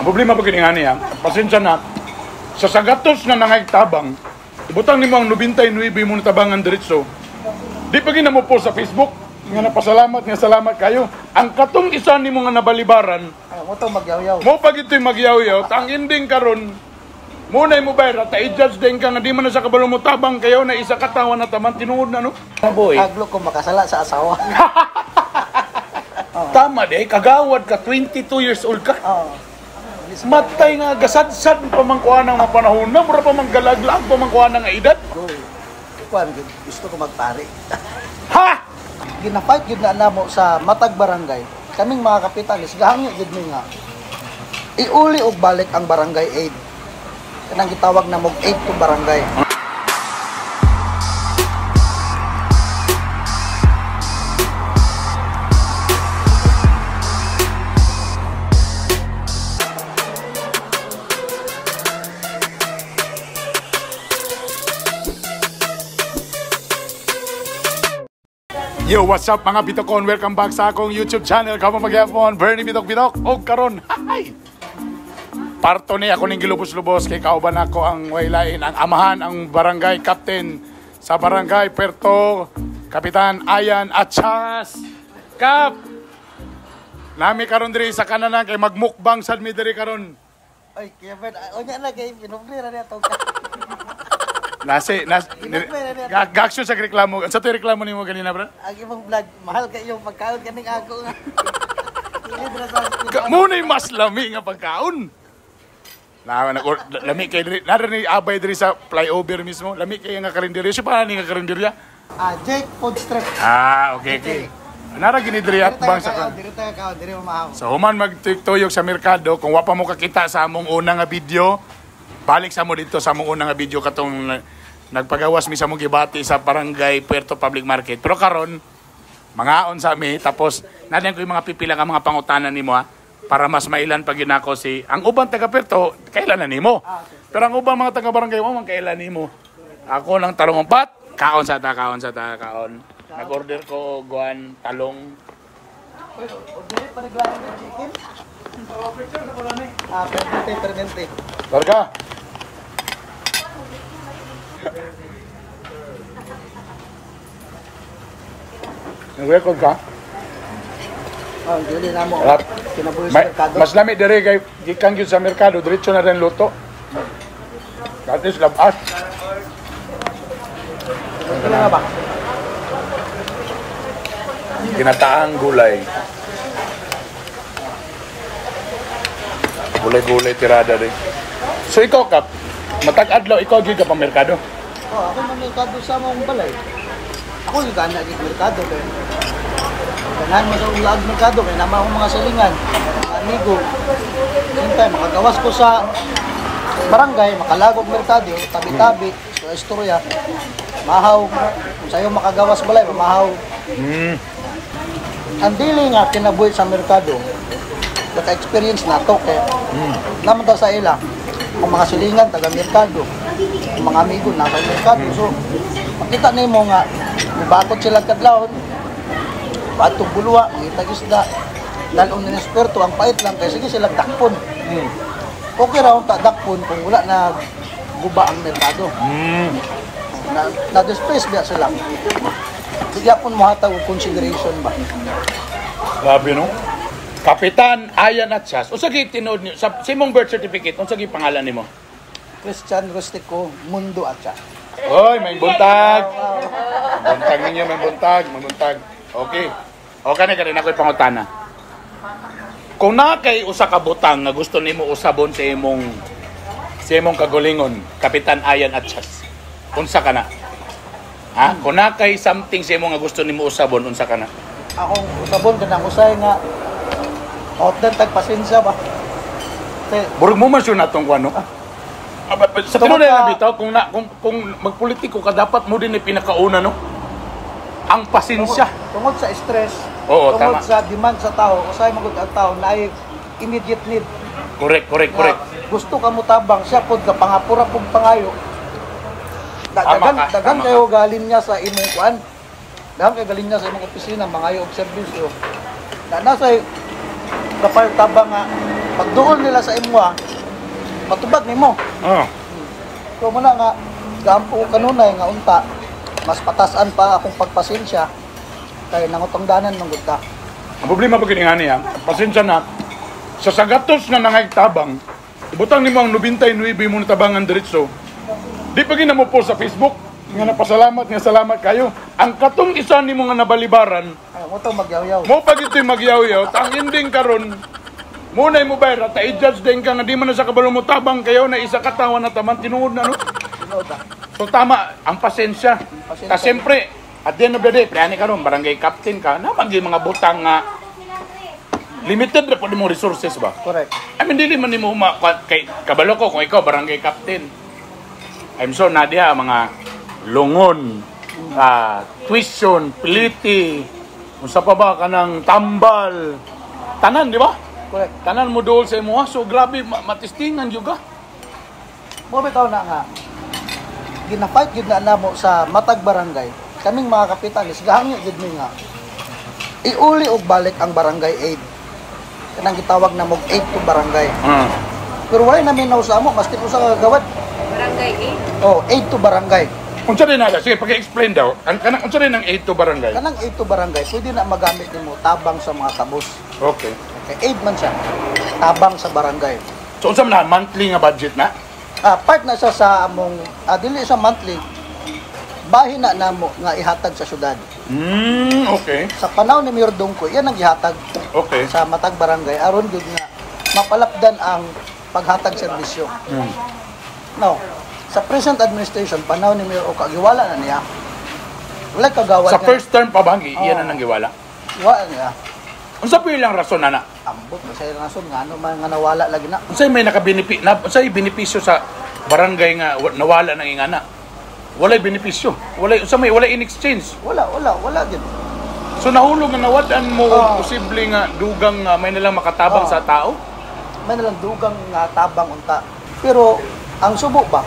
Problema pa nga niya, pasensya na, sa sagatos na nangaytabang, ibutang ni mo ang 99 mo natabangan diretso. Di pa gina mo po sa Facebook, nga napasalamat, nga salamat kayo. Ang katong isa ni mo nga nabalibaran, mo to magyaw-yaw. mo pag ito'y magyaw-yaw, tang ending karon muna mo ba, rata i-judge din ka nga di man na sa kabalo mo tabang kayo na isa katawan na taman, tinuod na no? Boy. Aglo ko makasala sa asawa. Tama de, kagawad ka, 22 years old ka. Matay nga, gasad-sad pa man kuha ng mga panahon na, mura pa man galaglag pa man kuha ng edad. Kuan, gusto ko magpari. Ha? Ginafight yun na namo sa Matag Barangay. Kaming mga kapitalis, gahangi yun nga. Iuli og balik ang Barangay 8. Kanang gitawag na mog 8 to barangay. Yo, what's up mga Bitokon? Welcome back sa akong YouTube channel. Kamu magyapon, Bernie Bitok-Bitok. O karon, hi! Parto ni ako ning gilubos-lubos kay kauban ako ang waylain, ang amahan, ang barangay captain sa barangay Puerto, Kapitan Ayan Achas. Kap! Nami karon diri sa kananan kay magmukbang sad mi diri karon. Ay, Kevin, onya na kay pinubrira niya to. Gaksyo sa reklamo. Sa to reklamo nimo kanina, bro? Ang imong vlog, mahal kayo pagkaon kaning ako. Muna mas lami nga pagkaon. Lami kay diri, nara ni abay diri sa flyover mismo. Lami kay nga karinderya. Siya pa ni nga karinderya? Jake Food Street. Okay. Nara gini diri at bang sa diri mamahaw. So human magtuyok sa merkado, kung wa pa mo kakita sa among una nga video, balik sa mo dito sa among una nga video katong nagpagawas mi sa mong gibati sa Barangay Puerto Public Market. Pero karon mangaon sa mi, tapos nadan ko yung mga pipila ka mga pangutanan nimo ha, para mas mailan pag ginako si ang ubang taga Puerto kailan na nimo. Okay. Pero ang ubang mga taga barangay mo man kailan nimo. Ako lang talong pat, kaon sa ta. Nag-order ko guan talong. Order pa reglano ng chicken. Permente. Barka. Nag-record ka? Dili na mo. Harap. Kinabuhi sa merkado. Mas lami diri kay gikan gyud sa merkado, diretso na rin luto. That is labas. Ano na ba? Ginataang gulay. Gulay-gulay tirada rin. So ikaw Kap, matag-adlaw ikaw gyud ka pang merkado. Ako na merkado sa mong balay. Ako yung gana gid merkado kay. Ganahan mo sa ulag merkado kay nama akong mga silingan, mga amigo. Sintay makagawas ko sa barangay, makalagog merkado, tabi-tabi, sa istorya. Mahaw, kung sa'yo makagawas balay, mahaw. Ang dili nga kinabuhi sa merkado, naka-experience na to kay naman ta sa ila, ang mga silingan taga merkado, ang mga amigo nasa merkado. So, makita nimo nga bakot sila kadlawon, batong bulwa, mangitag isda, dalon ni esperto, ang pait lang kay sige sila dakpon. Okay raw ta dakpon kung wala na guba ang merkado. Na-displace biya sila. Bigyan po mo hatag og consideration ba? Grabe no? Kapitan Ayan Achas. Unsa gi tinuod niyo sa imong birth certificate? Unsa gi pangalan nimo? Christian Rustico Mundo Acha. Oy, may buntag. Buntag ninyo, may buntag. Okay. Okay na kanina ako'y pangutana. Kung na kay usa ka butang nga gusto nimo usabon sa imong kagulingon, Kapitan Ayan Achas. Unsa ka na? Ha? Kung na kay something sa imo nga gusto nimo usabon, unsa ka na? Akong usabon kanang usay nga outlet tag pasensya ba. Burog mo man siya natong kuano. Sa tinuod na bitaw kung magpolitiko ka dapat mo din pinakauna no. Ang pasensya. Tungod sa stress. Oo, tungod tama. sa demand sa tao, usay magud ang tao na ay immediate need. Correct. Gusto ka mo tabang siya pod ka pangapura pug pangayo. Dagan kayo galing niya sa imong kuan. Dagan kayo galing niya sa imong opisina, mangayo og serbisyo. Na nasa kapay tabang nga Pag duol nila sa imo, matubag nimo. Oh. So muna nga, gaampo ko kanunay nga unta, mas patasan pa akong pagpasensya, kaya nangutongdanan ng gudta. Ang problema pa kini nga niya, pasensya na, sa sagatos na nangaytabang, ibutang nimo ang 99 mo na tabangan diretso. Di pa gina mo po sa Facebook, nga napasalamat, nga salamat kayo. Ang katong isa nimo nga nabalibaran, Ay, mo to magyaw-yaw. mo pag ito'y magyaw-yaw, ang ending karon, muna mo bayra, ta i-judge din ka nga di man na sa kabalo mo tabang kayo na isa katawan na taman, tinuod na no? Tinood ah. So tama, ang pasensya. Pasensya. Kasi siyempre, at the end of the day, priyani ka ron, barangay captain ka, naman yung mga butang nga, limited na po mo resources ba? Correct. I mean, dili man mo kay kabalo ko kung ikaw barangay captain. I'm sure na diha mga lungon, tuition, piliti, unsa pa ba kanang tambal, tanan di ba? Correct. Tanan mo dool sa imo, so grabe matistingan juga. Mo bitaw na nga, gina-fight gid na namo sa matag barangay. Kaming mga kapitan, isgahangyo gid mi nga, iuli og balik ang barangay aid. Kanang gitawag na mog aid to barangay. Pero wala namin nausamo, maski usa ka gawad. Barangay 8. Oh, aid to barangay. Unsa din nada? Sige, paki-explain daw. Ang kanang unsa din ang 8 to barangay? Kanang aid to barangay, pwede na magamit nimo tabang sa mga kabus. Okay. Kay aid man siya, tabang sa barangay. So unsa man na monthly nga budget na? Part na siya sa among, dili sa monthly, bahin na namo nga ihatag sa syudad. Okay. Sa panahon ni Mayor Dongko, yan ang ihatag Okay. sa matag barangay aron gyud nga mapalapdan ang paghatag serbisyo. No, sa present administration panahon ni Mayor Oka giwala na niya. Wala kagawad Sa first term pa ba, iyan na nang giwala? wala niya. Unsa po ilang rason na? Ambot sa rason nga ano man nga nawala lagi na. Unsay may unsay benepisyo sa barangay nga nawala ng ingana? Walay benepisyo. Walay in exchange. Wala gid. So nahulog nga nawadan mo Oo. posible nga dugang may nalang makatabang Oo. sa tao? May nalang dugang nga tabang unta. Pero ang subo ba?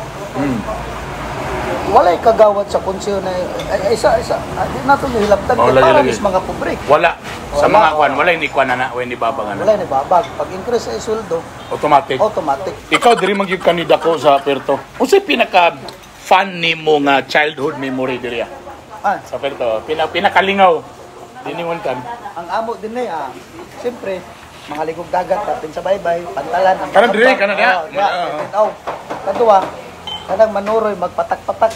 Walay kagawad sa konseyo na isa di nato ni hilabtan Oh, kay para lagi. mis mga pobre. Wala. Sa Wala. mga kwan, wala ni kwan na, wala ni babang Wala na. ni babag. Pag increase sa sweldo, Automatic. automatic. Ikaw diri magyud kanida ko sa Perto. Unsay pinaka fun nimo nga childhood memory diri sa Perto? Pinakalingaw. Diniwaltan. Ang amo din siyempre, mga ligog dagat, natin sa baybay, pantalan, ang Kanan diri, patambak. kanan diha. Oo. Kadua, kanang manuroy, magpatak-patak.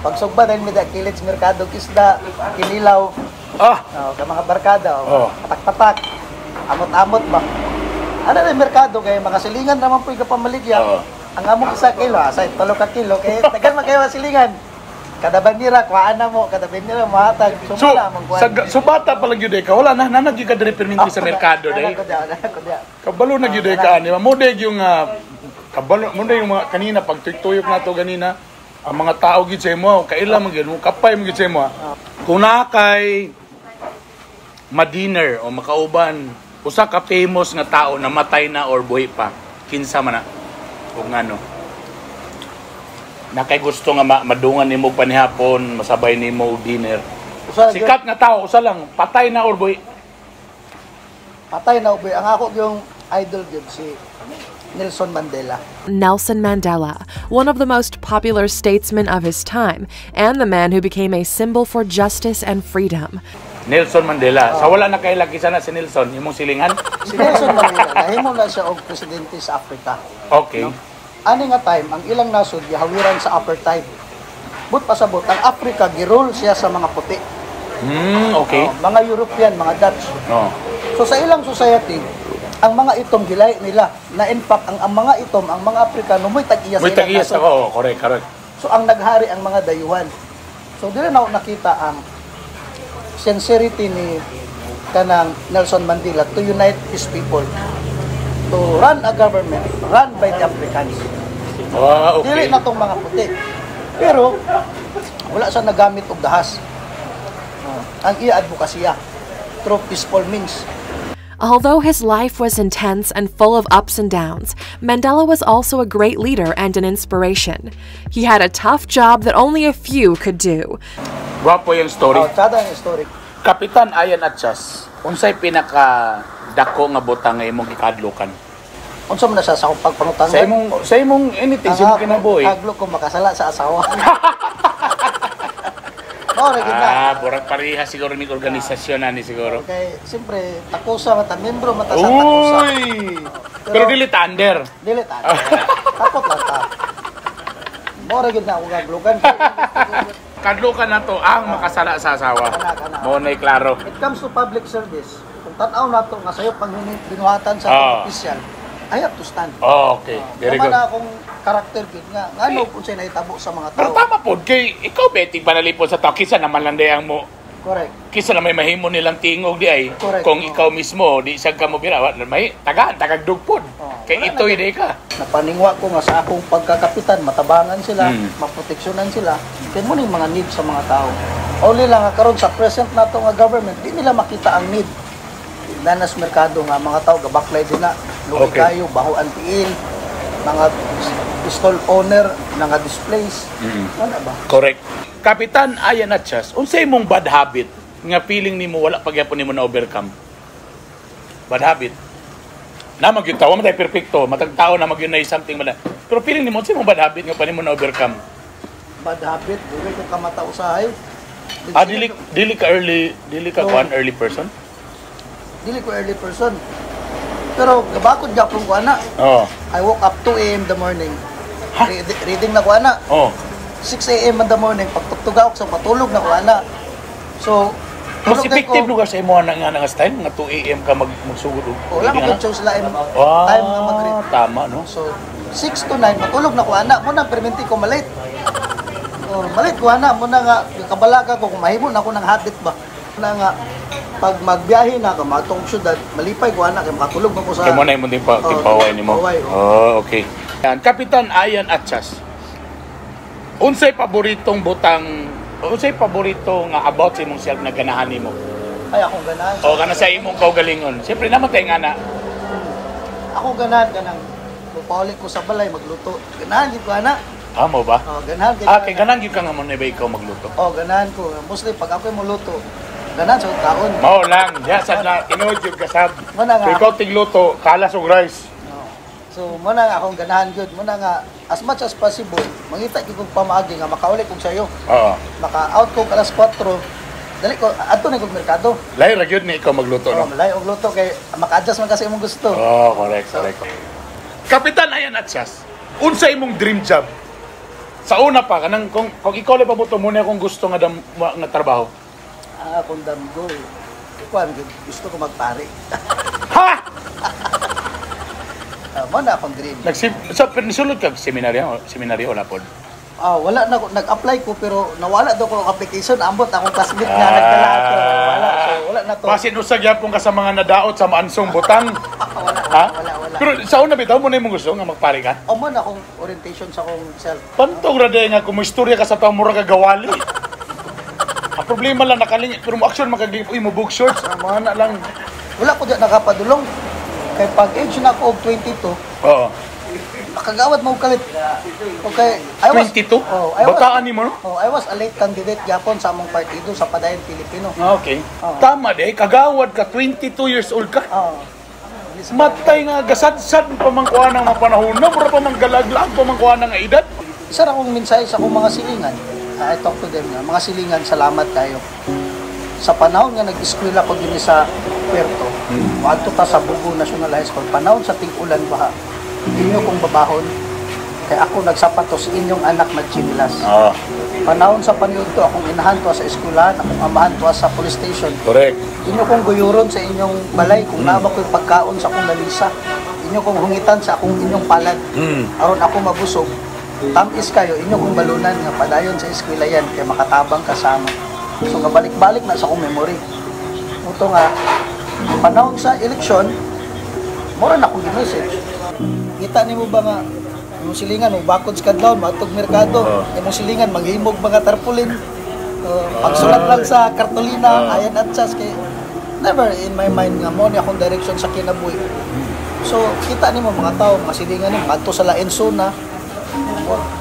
Pagsugba dahil may kilid sa merkado, isda, kinilaw, Ah, ka mga barkada, Oo. patak-patak, amot-amot ba? Ano na yung merkado, kaya mga silingan naman po yung kapamaligya. Oo. Ang among 1 kilo, asay 3 ka kilo, kaya tagan magkayo ang silingan. Kada banira, kuhaan na mo, kada banira, mahatag. so so bata pa lang gyud ka. Wala na nanagi ka diri perminti sa merkado dai. Kabalo na gyud ka ni mo dai yung kabalo mo dai yung mga kanina pag tuyok nato ganina ang mga tao gid sa imo kaila man gyud mo kapay mo gid sa imo. Kung nakay ma-dinner o makauban usa ka famous nga tao na matay na or buhi pa kinsa man na ug ngano na kay gusto nga madungan nimo panihapon masabay nimo og dinner sikat nga tao usa lang patay na or buhi. Patay na uboy. Ang ako yung idol yun, si Nelson Mandela. Nelson Mandela, one of the most popular statesmen of his time, and the man who became a symbol for justice and freedom. Nelson Mandela. Sa wala na kay lagi sana si Nelson, imong silingan. Si Nelson Mandela, nahimo na siya og presidente sa Africa. Okay. Ani nga time, ang ilang nasod gihawiran sa apartheid. But pasabot, ang Africa girule siya sa mga puti. Okay. Mga European, mga Dutch. No. So sa ilang society, ang mga itom gilay nila. Na in fact, ang mga itom, ang mga Afrikano, may tag-iya sa May ilang tag-iyas nasod. ako. Correct. So ang naghari ang mga dayuhan. So dili na ako nakita ang sincerity ni kanang Nelson Mandela to unite his people, to run a government run by the Africans. Dili Okay. na tong mga puti. Pero wala siya nagamit og dahas. Ang iya advokasya through peaceful means. Although his life was intense and full of ups and downs, Mandela was also a great leader and an inspiration. He had a tough job that only a few could do. Gwapo yung story. Sada ang story. Kapitan Ayan Atchas, unsay pinaka dako nga butang nga imong gikadlokan? unsa man na sa akong pagpangutan. Sa imong anything, sa imong kinabuhi. Haglo ko makasala sa asawa. No, rin na. Burag pareha siguro ni organisasyon na ni siguro. Okay, siyempre, takusa, mata, membro, mata sa takusa. Uy! Pero dili under. Dili ta. Takot lang ta. Mo rin na akong gaglugan. Kadlo ka na to ang makasala sa asawa. Kana. Mo na klaro. It comes to public service. Kung tanaw na to nga sayo pang binuhatan sa official, I have to stand. Oh, okay. Very good. Tama na akong karakter gid nga ngano kung say nahitabo sa mga Pero tao. tama po, kay ikaw beting panalipod sa tao, kisa naman lang dayang mo. Correct. Kisa na may mahimo nilang tingog di ay. Correct. Kung ikaw mismo, di isang ka mo bira, may tagagdugpod. Kay Wala ito na. hindi ka. Napaningwa ko nga sa akong pagkakapitan, matabangan sila, Mm. maproteksyonan sila. Kaya mo yung mga need sa mga tao. Only lang nga karon sa present nato nga government, di nila makita ang need. Danas merkado nga mga tao gabaklay din na, lugi Okay. kayo, baho antiin, mga stall owner, mga displays. Ano ba? Correct. Kapitan Ayan Atchas, unsay mong bad habit nga feeling nimo wala pagyapon nimo na overcome? Bad habit. Na magyud tawo man tay perpekto, matag tao na magyud na something man. Pero feeling nimo unsay mong bad habit nga pa nimo na overcome? Bad habit, dili ko kamata usahay. Dili ka No. early person? Dili ko early person. Pero gabakod gyapon ko ana. Oh. I woke up 2 a.m. in the morning. Ha? Reading na ko ana. Oh. 6 a.m. in the morning, pagtugtugawak sa patulog na ko ana. So, Mas tulog na effective ko. no ka sa imo na nga style nga 2 AM ka magsugod. Wala ko choose la time nga mag-read. Tama no. So, 6 to 9, matulog na ko ana. Muna, perminti ko malate. Malate ko ana. Muna nga, kabalaga ko, kung mahimo na ako ng habit ba. Muna nga, pag magbiyahe na ka, matong syudad, malipay ko ana, kaya makatulog na ko sa... Kaya mo na yung din pa, paway ni mo. paway, Oh, okay. Yan, Kapitan Ayan Atchas. Unsay paboritong unsay paborito nga about sa imong self na ganahan nimo? Ay, akong ganahan. O kana sa imong kaugalingon. Siyempre namatay nga na. Ako ganahan, ganang. Pupaulit ko sa balay, magluto. Ganahan, di ko ana. Amo ba? Ganahan. Kay ganang gyud ka nga mo na ba ikaw magluto. Ganahan ko. Mostly, pag ako yung luto, ganahan sa kaon. Mao lang, diya sa na tinuod jud ka sab. Muna nga. Kay ikaw tigluto, kalas og rice. So, muna nga akong ganahan good. Muna nga, as much as possible, mangita ko kong pamaagi nga makauli kong sayo. Oo. Maka-out ko alas 4. Dali ko, ato na kong merkado. Lahi ra gyud ni ikaw magluto no. Malay og luto kay maka-adjust man kasi imong gusto. Oh, correct. Kapitan Ayan Atchas, unsa imong dream job? Sa una pa kanang kung ikaw lang pabuto mo na akong gusto nga nga trabaho. Akong damgo. Kuan gusto ko magpare. Ha! Muna akong dream. Nisulod ka seminaryo wala pod. Wala na ako, nag-apply ko pero nawala daw ko ang application. Ambot akong classmate nga nagkala ako. Wala. So wala na to. Basin usag yapon ka sa mga nadaot sa maansong butang. Ha? Wala. Pero sa una bitaw mo na imong gusto nga magpare ka. Man akong orientation sa akong self. Pantog ra day nga kung istorya ka sa taong mura ka gawali. Ang problema lang nakaling pero mo action makagli mo book shorts mga na lang. Wala ko dyan nakapadulong. Kay pag age na ako og 22, Oo. nakagawad mo kalit. Okay, I was 22? I was, Bataan ni mo no? I was a late candidate gyapon sa among partido sa Padayon Pilipino. Okay. Oo. Tama de, kagawad ka 22 years old ka. Matay nga gasad-sad pa man kuha ng mga panahon na, mura pa man galaglag pa man kuha ng edad. Isa ra kong mensahe sa akong mga silingan. I talk to them nga, mga silingan, salamat kayo. Sa panahon nga nag-eskwela ko din sa Puerto, wato ta sa Bugo National High School, panahon sa ting-ulan baha, inyo kong babahon, kaya ako nagsapatos inyong anak nagchinilas. Oo. Panahon sa panahon to, akong inahan to sa eskwelahan, akong amahan to sa police station. Correct. Inyo kong guyuron sa inyong balay, kung nama ko'y pagkaon sa akong lalisa. Inyo kong hungitan sa akong inyong palad. Aron ako mabusog, tamis kayo, inyo kong balunan nga padayon sa eskwela yan, kaya makatabang kasama. So nga balik-balik na sa akong memory. Ito nga, panahon sa eleksyon, mura na akong message. Kita ni mo ba nga, yung silingan, yung bakod sa kadlaw, matog merkado, yung silingan, maghimog mga tarpulin, pagsulat lang sa kartolina, Ayan Atchas, kay never in my mind nga mo ni akong direction sa kinabuhi. So, kita ni mo mga tao, mga silingan ni, mga sa Laenso na,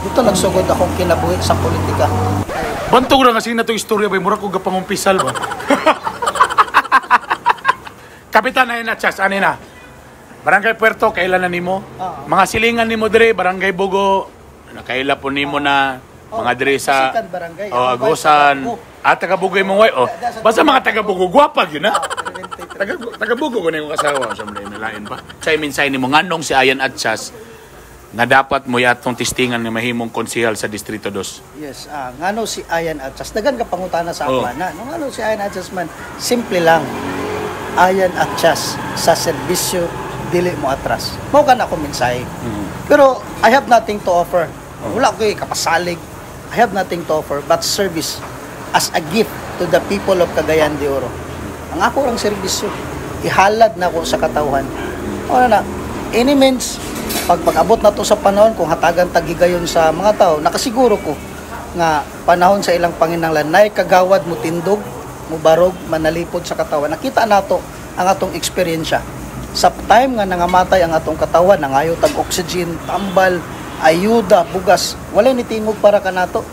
dito nagsugod akong kinabuhi sa politika. Bantog ra kasi na to istorya ba mura ko gapangumpisal ba. Kapitan Ayan Atchas, ani na. Barangay Puerto, kailan na nimo? Mga silingan nimo dire, Barangay Bugo, nakaila po nimo na mga dire sa Sikan barangay. Agusan. Taga Bugo mo way. Basta mga taga Bugo gwapa gyud na. Taga Bugo ko na yung asawa, siyempre nalain pa. Sa minsay nimo nganong si Ayan Atchas nga dapat mo yatong testingan ni mahimong konsehal sa Distrito 2. Yes, ngano si Ayan Atchas. Dagan ka pangutana sa akwana. No, ngano si Ayan Atchas man. Simple lang. Ayan Atchas sa serbisyo dili mo atras. Mao ka na ako minsay. Pero I have nothing to offer. Wala ko kapasalig. I have nothing to offer but service as a gift to the people of Cagayan de Oro. Ang ako ang serbisyo, ihalad na ko sa katawhan. O na, any means, pag-abot na to sa panahon, kung hatagan tagigayon sa mga tao, nakasiguro ko nga panahon sa ilang Panginanglan, nay kagawad mo tindog, mo barog, manalipod sa katawan. Nakita nato ang atong eksperyensya. Sa time nga nangamatay ang atong katawan, nangayo tag oxygen, tambal, ayuda, bugas, wala ni tingog para kanato.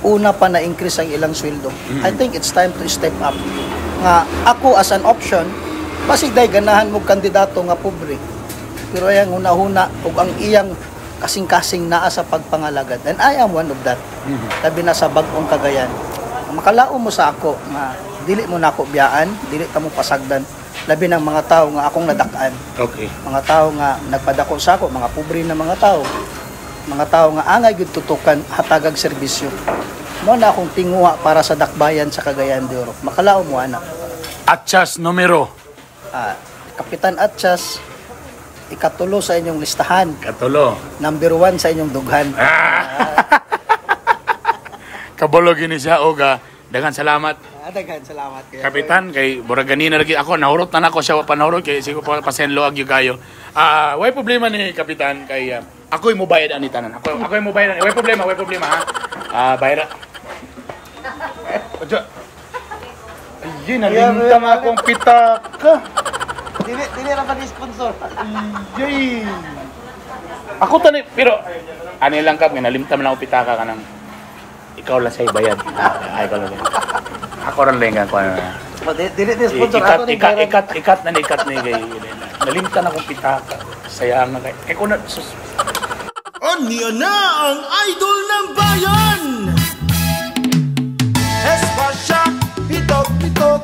Una pa na-increase ang ilang sweldo. I think it's time to step up. Nga ako as an option, basig day ganahan mo kandidato nga pobre. Pero ayang huna-huna ug ang iyang kasing-kasing naa sa pagpangalagad. And I am one of that. Labi na sa bag-ong Cagayan. Makalao mo sa ako nga dili mo na ako biyaan, dili ta mo pasagdan. Labi ng mga tao nga akong nadakaan. Okay. Mga tao nga nagpadako sa ako, mga pobre na mga tao. Mga tao nga angay gyud tutukan hatagag serbisyo. Mo na akong tinguha para sa dakbayan sa Cagayan de Oro. Makalao mo ana. Atchas numero. Kapitan Atchas, ikatulo sa inyong listahan. Katulo. Number 1 sa inyong dughan. Kabalo gini siya oga. Daghang salamat. Daghan salamat kayo. Kapitan kay Buraganina lagi ako nahurot na nako siya panahurot kay siguro pa pasenlo ag kayo. Way problema ni kapitan kay ako'y mo bayad ani tanan. Ako'y mo bayad. Way problema ha. Bayad. Ojo. Ayun, nalimtang akong pitaka. Dili ra pa ni sponsor. Yay! Ako tani, pero ano lang kap, nalimtam lang ako pitaka ka ng ikaw lang sa'yo bayad. Ay, ikaw lang. Ako rin lang ko ano na. Dili ni sponsor ako ni Ikat na kay nalimtan akong pitaka. Sayang na kay ko na sus. Anya na ang idol ng bayan! Espasya, pitok-pitok